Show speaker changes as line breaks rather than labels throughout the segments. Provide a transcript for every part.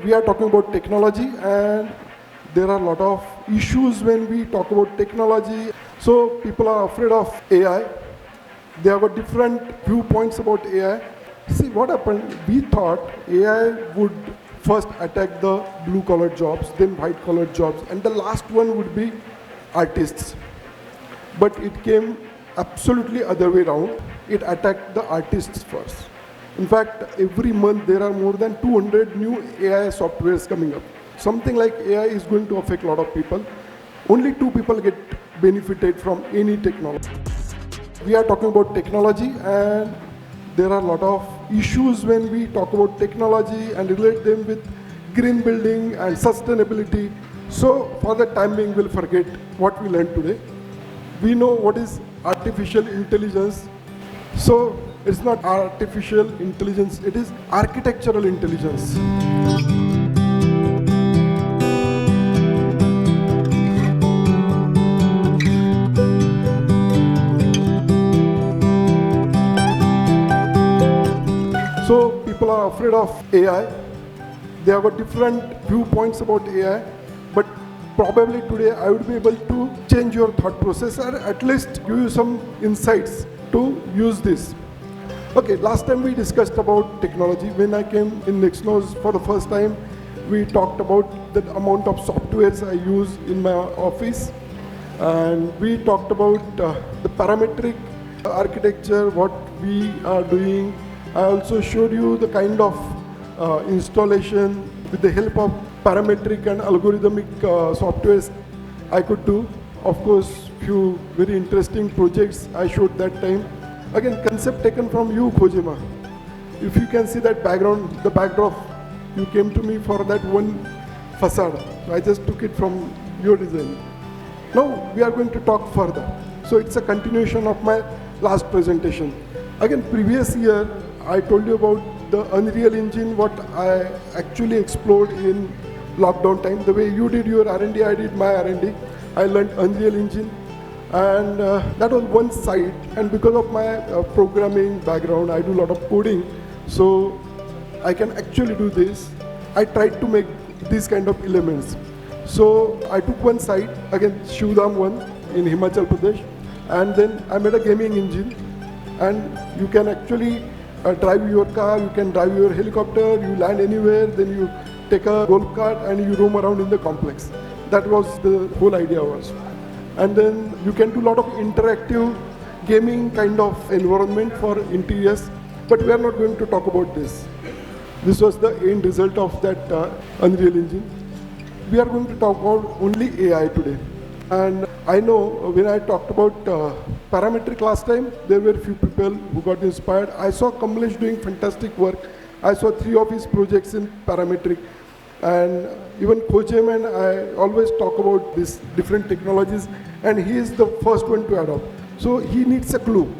we are talking about technology, and there are a lot of issues when we talk about technology. So people are afraid of AI. They have got different viewpoints about AI. See what happened, we thought AI would first attack the blue collar jobs, then white collar jobs, and the last one would be artists. But it came absolutely other way around. It attacked the artists first. In fact, every month there are more than 200 new AI softwares coming up. Something like AI is going to affect a lot of people. Only two people get benefited from any technology. We are talking about technology, and there are a lot of issues when we talk about technology and relate them with green building and sustainability. So for the time being, we'll forget what we learned today. We know what is artificial intelligence. So it's not artificial intelligence, it is architectural intelligence. So people are afraid of AI. They have got different viewpoints about AI, but probably today I would be able to change your thought process, or at least give you some insights to use this. Okay, last time we discussed about technology. When I came in Nexnos for the first time, we talked about the amount of softwares I use in my office, and we talked about the parametric architecture, what we are doing. I also showed you the kind of installation with the help of parametric and algorithmic softwares I could do. Of course, few very interesting projects I showed that time. Again, concept taken from you, Kojima. If you can see that background, the backdrop, you came to me for that one facade. So I just took it from your design. Now we are going to talk further. So it's a continuation of my last presentation. Again, previous year, I told you about the Unreal Engine, what I actually explored in lockdown time. The way you did your R&D, I did my R&D. I learned Unreal Engine, and that was one side. And because of my programming background, I do a lot of coding, so I can actually do this. I tried to make these kind of elements. So I took one side, again Shivdam one in Himachal Pradesh, and then I made a gaming engine, and you can actually drive your car, you can drive your helicopter, you land anywhere, then you take a golf cart and you roam around in the complex. That was the whole idea was. And then you can do a lot of interactive gaming kind of environment for interiors, but we are not going to talk about this. This was the end result of that Unreal Engine. We are going to talk about only AI today. And I know when I talked about parametric last time, there were few people who got inspired. I saw Kamlesh doing fantastic work. I saw 3 of his projects in parametric. And even Kojima and I always talk about these different technologies, and he is the first one to adopt. So he needs a clue.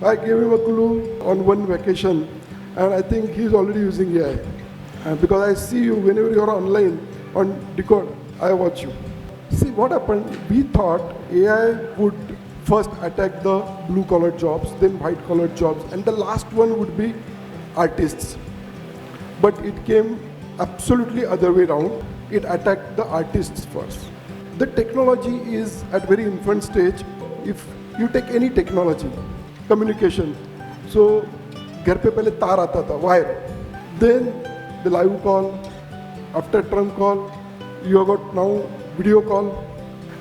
I gave him a clue on one vacation, and I think he's already using AI. And because I see you whenever you're online on Discord, I watch you. See what happened, we thought AI would first attack the blue collar jobs, then white collar jobs, and the last one would be artists. But it came absolutely other way around. It attacked the artists first. The technology is at very infant stage. If you take any technology, communication, so घर पे पहले तार आता था, wire, then the live call, after trunk call, you have got now video call,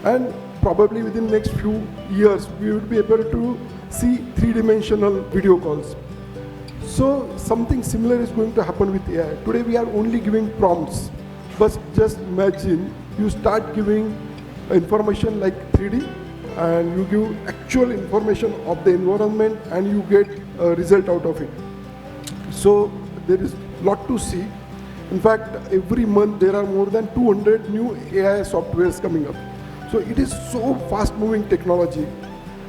and probably within next few years we would be able to see 3-dimensional video calls. So something similar is going to happen with AI. Today we are only giving prompts, but just imagine you start giving information like 3D, and you give actual information of the environment, and you get a result out of it. So there is a lot to see. In fact, every month there are more than 200 new AI softwares coming up. So it is so fast moving technology,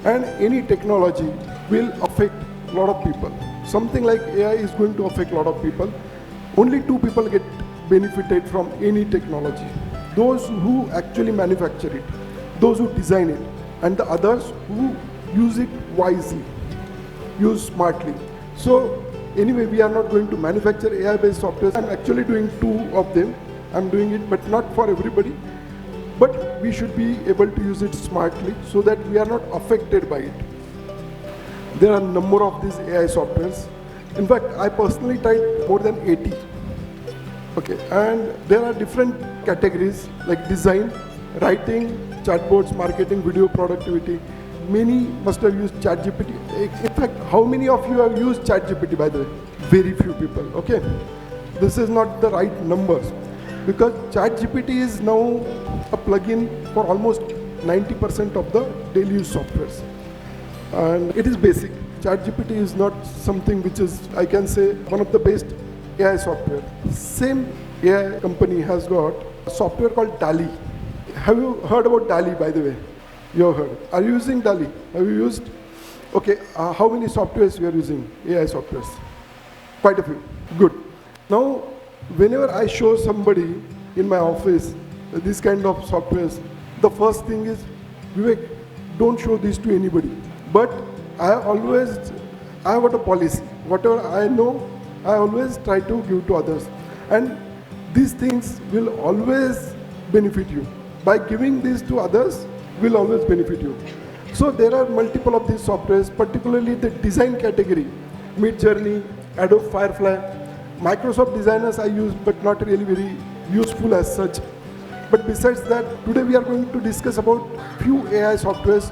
and any technology will affect a lot of people. Something like AI is going to affect a lot of people. Only 2 people get benefited from any technology. Those who actually manufacture it, those who design it, and the others who use it wisely, use smartly. So anyway, we are not going to manufacture AI-based software. I'm actually doing 2 of them. I'm doing it, but not for everybody. But we should be able to use it smartly so that we are not affected by it. There are a number of these AI softwares. In fact, I personally tried more than 80. Okay, and there are different categories like design, writing, chatbots, marketing, video productivity. Many must have used ChatGPT. In fact, how many of you have used ChatGPT, by the way? Very few people, okay? This is not the right numbers because ChatGPT is now a plugin for almost 90% of the daily use softwares. And it is basic. ChatGPT is not something which is, I can say, one of the best AI software. Same AI company has got a software called DALL-E. Have you heard about DALL-E, by the way? You have heard. Are you using DALL-E? Have you used? Okay, how many softwares you are using, AI softwares? Quite a few. Good. Now, whenever I show somebody in my office this kind of softwares, the first thing is, Vivek, don't show this to anybody. But I have got a policy. Whatever I know, I always try to give to others. And these things will always benefit you. By giving this to others, will always benefit you. So there are multiple of these softwares, particularly the design category. Midjourney, Adobe Firefly, Microsoft Designers I use, but not really very useful as such. But besides that, today we are going to discuss about few AI softwares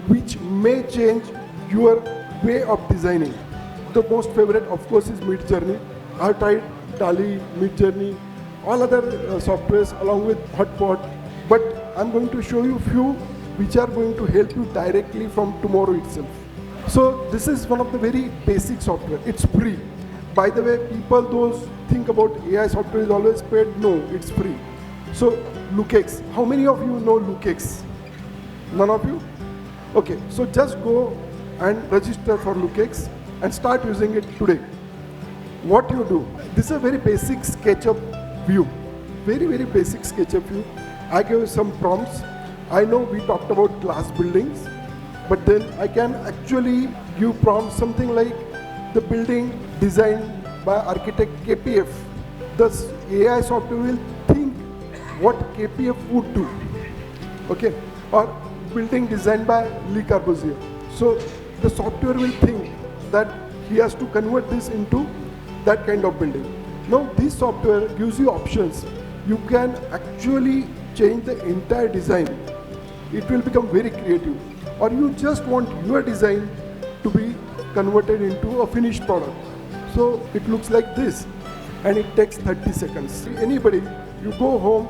which may change your way of designing. The most favorite, of course, is Midjourney. I have tried DALL-E, Midjourney, all other softwares along with Hotpot. But I'm going to show you few which are going to help you directly from tomorrow itself. So this is one of the very basic software. It's free. By the way, people those think about AI software is always paid. No, it's free. So Lukex. How many of you know Lukex? None of you? Okay, so just go and register for Lukex and start using it today. What you do, this is a very basic SketchUp view. Very, very basic SketchUp view. I gave some prompts. I know we talked about glass buildings, but then I can actually give prompts something like the building designed by architect KPF. Thus AI software will think what KPF would do. Okay, or building designed by Le Corbusier. So the software will think that he has to convert this into that kind of building. Now this software gives you options. You can actually change the entire design. It will become very creative. Or you just want your design to be converted into a finished product. So it looks like this and it takes 30 seconds. Anybody, you go home,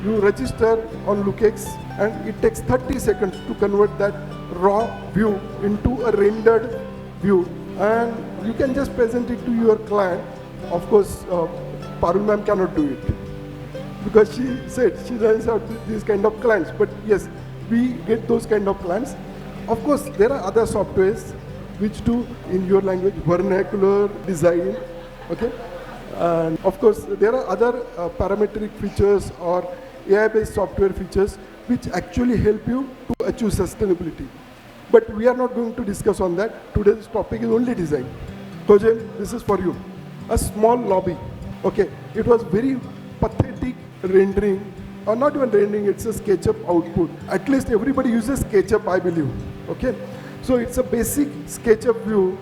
you register on Lukex and it takes 30 seconds to convert that raw view into a rendered view, and you can just present it to your client. Of course, Parul ma'am cannot do it because she said she doesn't have these kind of clients, but yes, we get those kind of clients. Of course, there are other softwares which do in your language vernacular design, okay? And of course, there are other parametric features or AI-based software features which actually help you to achieve sustainability. But we are not going to discuss on that. Today's topic is only design. Kojem, this is for you. A small lobby. Okay, it was very pathetic rendering, or not even rendering, it's a SketchUp output. At least everybody uses SketchUp, I believe. Okay, so it's a basic SketchUp view,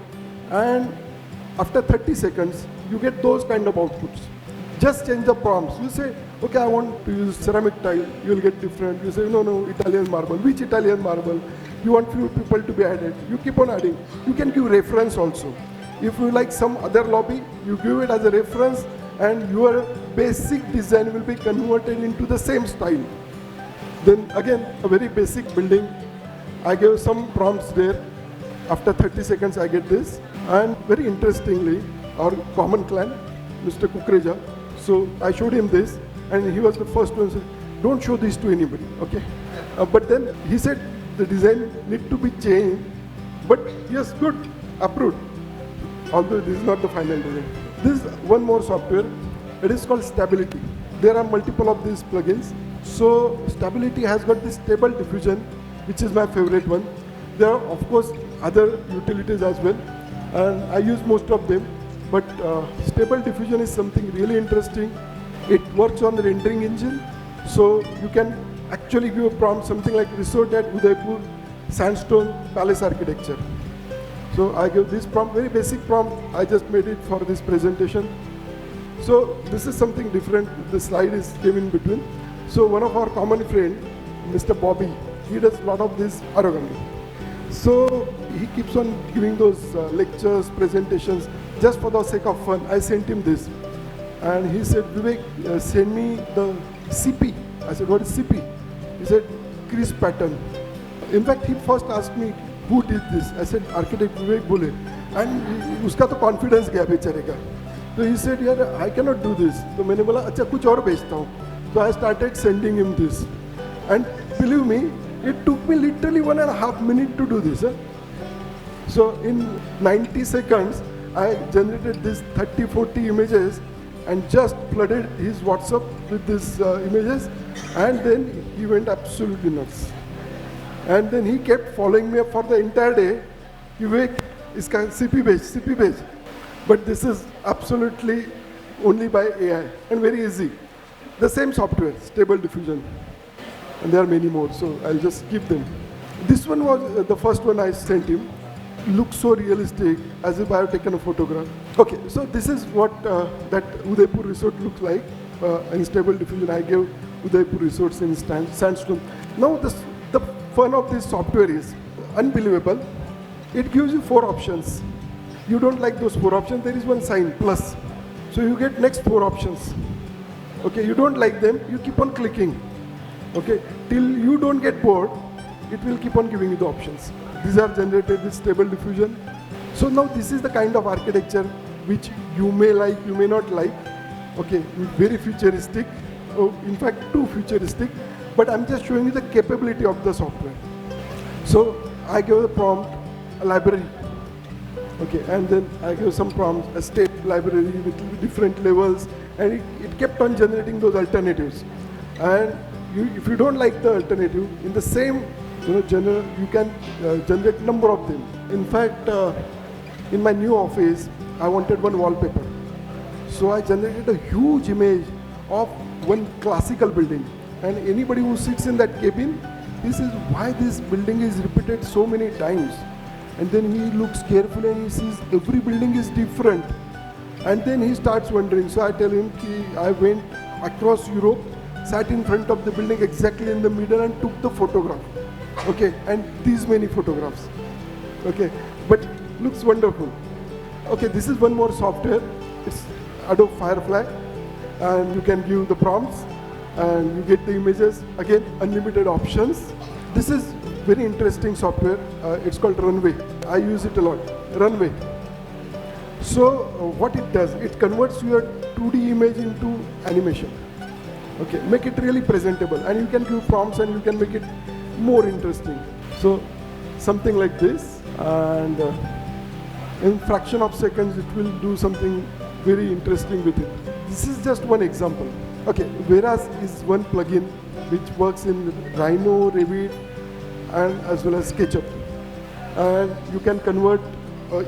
and after 30 seconds, you get those kind of outputs. Just change the prompts. You say, okay, I want to use ceramic tile. You'll get different. You say, no, Italian marble. Which Italian marble? You want few people to be added. You keep on adding. You can give reference also. If you like some other lobby, you give it as a reference, and your basic design will be converted into the same style. Then again, a very basic building. I gave some prompts there. After 30 seconds, I get this. And very interestingly, our common client, Mr. Kukreja, so I showed him this, and he was the first one to say, don't show this to anybody, okay? But then he said the design need to be changed, but yes, good, approved. Although this is not the final design. This is one more software. It is called Stability. There are multiple of these plugins. So Stability has got this stable diffusion, which is my favorite one. There are, of course, other utilities as well, and I use most of them. But stable diffusion is something really interesting. It works on the rendering engine, so you can actually give a prompt something like resort at Udaipur, sandstone palace architecture. So I give this prompt, very basic prompt. I just made it for this presentation. So this is something different. The slide is came in between. So one of our common friend, Mr. Bobby, he does a lot of this origami. So he keeps on giving those lectures, presentations, just for the sake of fun. I sent him this. And he said, Vivek, send me the CP. I said, what is CP? He said, Chris Pattern. In fact, he first asked me, who did this? I said, architect Vivek Bole. And uska to confidence gaya bechare ka. So he said, yeah, I cannot do this. So मैंने बोला, अच्छा कुछ और भेजता हूँ. So I started sending him this. And believe me, it took me literally 1.5 minutes to do this. So in 90 seconds, I generated these 30-40 images and just flooded his WhatsApp with these images, and then he went absolutely nuts. And then he kept following me up for the entire day. Vivek, iska CP page. But this is absolutely only by AI and very easy. The same software, Stable Diffusion. And there are many more, so I'll just keep them. This one was the first one I sent him. Looks so realistic, as if I have taken a photograph. Okay, so this is what that Udaipur resort looks like. In Stable Diffusion, I gave Udaipur resorts in sandstone. Now the fun of this software is unbelievable. It gives you 4 options. You don't like those 4 options, there is one sign, plus. So you get next 4 options. Okay, you don't like them, you keep on clicking. Okay, till you don't get bored, it will keep on giving you the options. These are generated with Stable Diffusion. So now this is the kind of architecture which you may like, you may not like. Okay, very futuristic. Oh, in fact, too futuristic. But I'm just showing you the capability of the software. So I gave a prompt, a library. Okay, and then I gave some prompts, a state library with different levels, and it kept on generating those alternatives. And if you don't like the alternative, in the same you can generate number of them. In fact, in my new office, I wanted one wallpaper. So I generated a huge image of one classical building. And anybody who sits in that cabin, this is why this building is repeated so many times. And then he looks carefully and he sees every building is different. And then he starts wondering. So I tell him, I went across Europe, sat in front of the building exactly in the middle and took the photograph. Okay, and these many photographs. Okay, but looks wonderful. Okay, this is one more software. It's Adobe Firefly, and you can give the prompts and you get the images. Again, unlimited options. This is very interesting software. It's called Runway. I use it a lot. Runway. So what it does, it converts your 2D image into animation. Okay, make it really presentable, and you can give prompts and you can make it more interesting. So something like this, and in fraction of seconds it will do something very interesting with it. This is just one example. Okay, Veras is one plugin which works in Rhino, Revit, and as well as SketchUp. And you can convert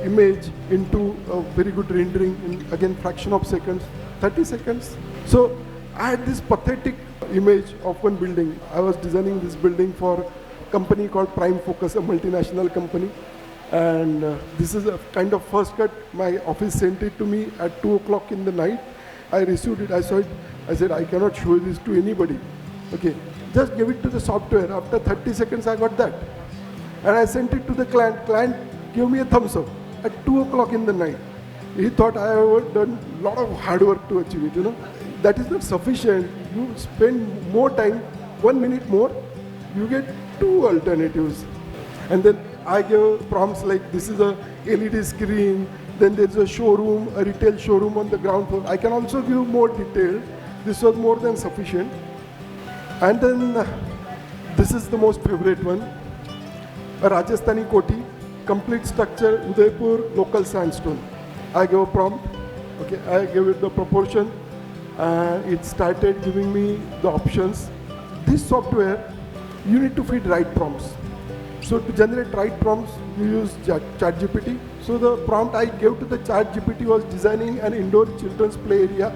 image into a very good rendering in, again, fraction of seconds, 30 seconds. So I had this pathetic image of one building. I was designing this building for a company called Prime Focus, a multinational company. And this is a kind of first cut. My office sent it to me at 2 o'clock in the night. I received it, I saw it, I said, I cannot show this to anybody. Okay, just give it to the software. After 30 seconds, I got that. And I sent it to the client. Client gave me a thumbs up at 2 o'clock in the night. He thought I had done a lot of hard work to achieve it, That is not sufficient. You spend more time, 1 minute more, you get 2 alternatives. And then I give prompts like this is a LED screen, then there's a showroom, a retail showroom on the ground floor. I can also give more detail. This was more than sufficient. And then this is the most favorite one. A Rajasthani koti, complete structure, Udaipur, local sandstone. I gave a prompt, okay, I gave it the proportion, and it started giving me the options. This software, you need to feed right prompts. So to generate right prompts, you use ChatGPT. So the prompt I gave to the ChatGPT was designing an indoor children's play area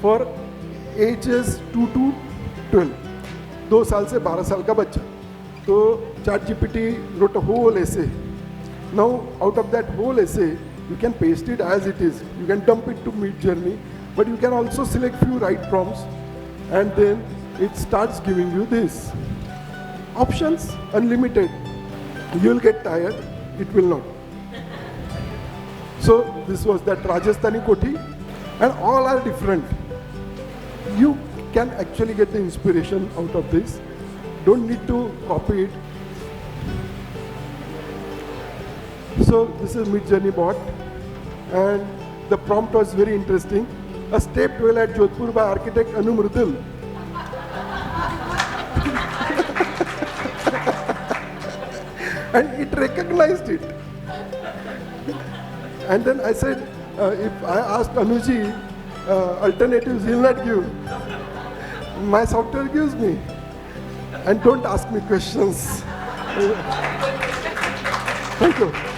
for ages 2 to 12, 2 साल से 12 साल का बच्चा. तो ChatGPT wrote a whole essay. Now out of that whole essay, you can paste it as it is. You can dump it to Midjourney, but you can also select few right prompts, and then it starts giving you this. Options unlimited. You'll get tired, it will not. So this was that Rajasthani Koti, and all are different. You can actually get the inspiration out of this. Don't need to copy it. So this is Midjourney bot, and the prompt was very interesting. A step well at Jodhpur by architect Anu Mrudul. And it recognized it. And then I said, if I asked Anuji alternatives, he'll not give. My software gives me. And don't ask me questions. Thank you.